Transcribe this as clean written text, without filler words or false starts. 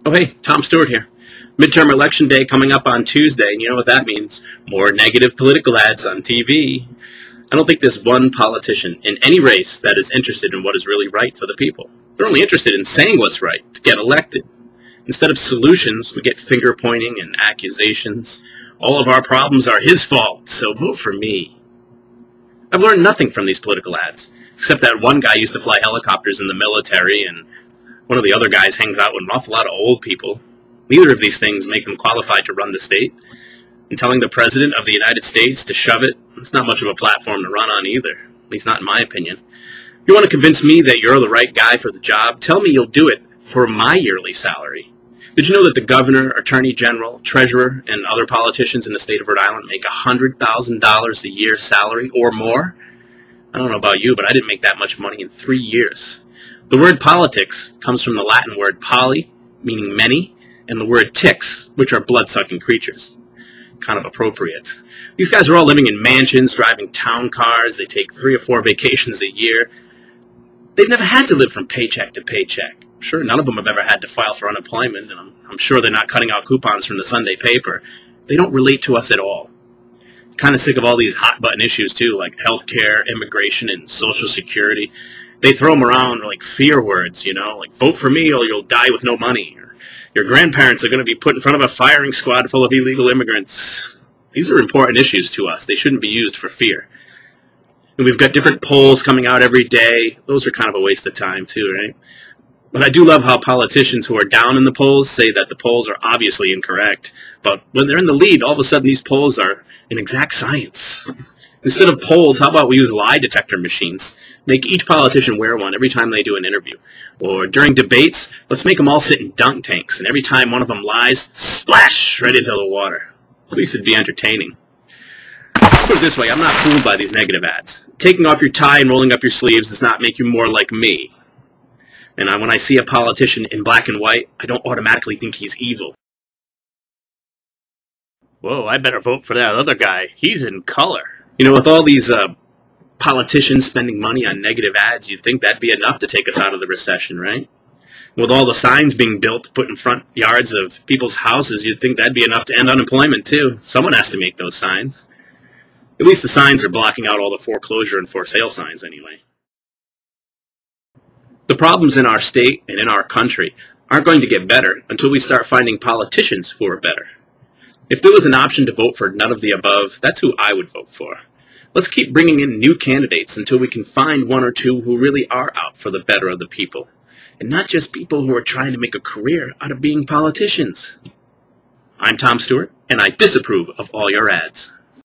Oh hey, Tom Stewart here. Midterm election day coming up on Tuesday, and you know what that means. More negative political ads on TV. I don't think there's one politician in any race that is interested in what is really right for the people. They're only interested in saying what's right to get elected. Instead of solutions, we get finger-pointing and accusations. All of our problems are his fault, so vote for me. I've learned nothing from these political ads, except that one guy used to fly helicopters in the military, and one of the other guys hangs out with an awful lot of old people. Neither of these things make them qualified to run the state. And telling the President of the United States to shove it's not much of a platform to run on either, at least not in my opinion. If you want to convince me that you're the right guy for the job, tell me you'll do it for my yearly salary. Did you know that the governor, attorney general, treasurer, and other politicians in the state of Rhode Island make $100,000 a year salary or more? I don't know about you, but I didn't make that much money in 3 years. The word politics comes from the Latin word poly, meaning many, and the word ticks, which are blood-sucking creatures. Kind of appropriate. These guys are all living in mansions, driving town cars. They take 3 or 4 vacations a year. They've never had to live from paycheck to paycheck. Sure, none of them have ever had to file for unemployment, and I'm sure they're not cutting out coupons from the Sunday paper. They don't relate to us at all. Kind of sick of all these hot-button issues, too, like healthcare, immigration, and Social Security. They throw them around like fear words, you know, like vote for me or you'll die with no money. Or, your grandparents are going to be put in front of a firing squad full of illegal immigrants. These are important issues to us. They shouldn't be used for fear. And we've got different polls coming out every day. Those are kind of a waste of time, too, right? But I do love how politicians who are down in the polls say that the polls are obviously incorrect. But when they're in the lead, all of a sudden these polls are an exact science. Instead of polls, how about we use lie detector machines? Make each politician wear one every time they do an interview. Or during debates, let's make them all sit in dunk tanks, and every time one of them lies, splash right into the water. At least it'd be entertaining. Let's put it this way, I'm not fooled by these negative ads. Taking off your tie and rolling up your sleeves does not make you more like me. And when I see a politician in black and white, I don't automatically think he's evil. Whoa, I better vote for that other guy. He's in color. You know, with all these politicians spending money on negative ads, you'd think that'd be enough to take us out of the recession, right? With all the signs being built, put in front yards of people's houses, you'd think that'd be enough to end unemployment, too. Someone has to make those signs. At least the signs are blocking out all the foreclosure and for sale signs anyway. The problems in our state and in our country aren't going to get better until we start finding politicians who are better. If there was an option to vote for none of the above, that's who I would vote for. Let's keep bringing in new candidates until we can find 1 or 2 who really are out for the better of the people, and not just people who are trying to make a career out of being politicians. I'm Tom Stewart, and I disapprove of all your ads.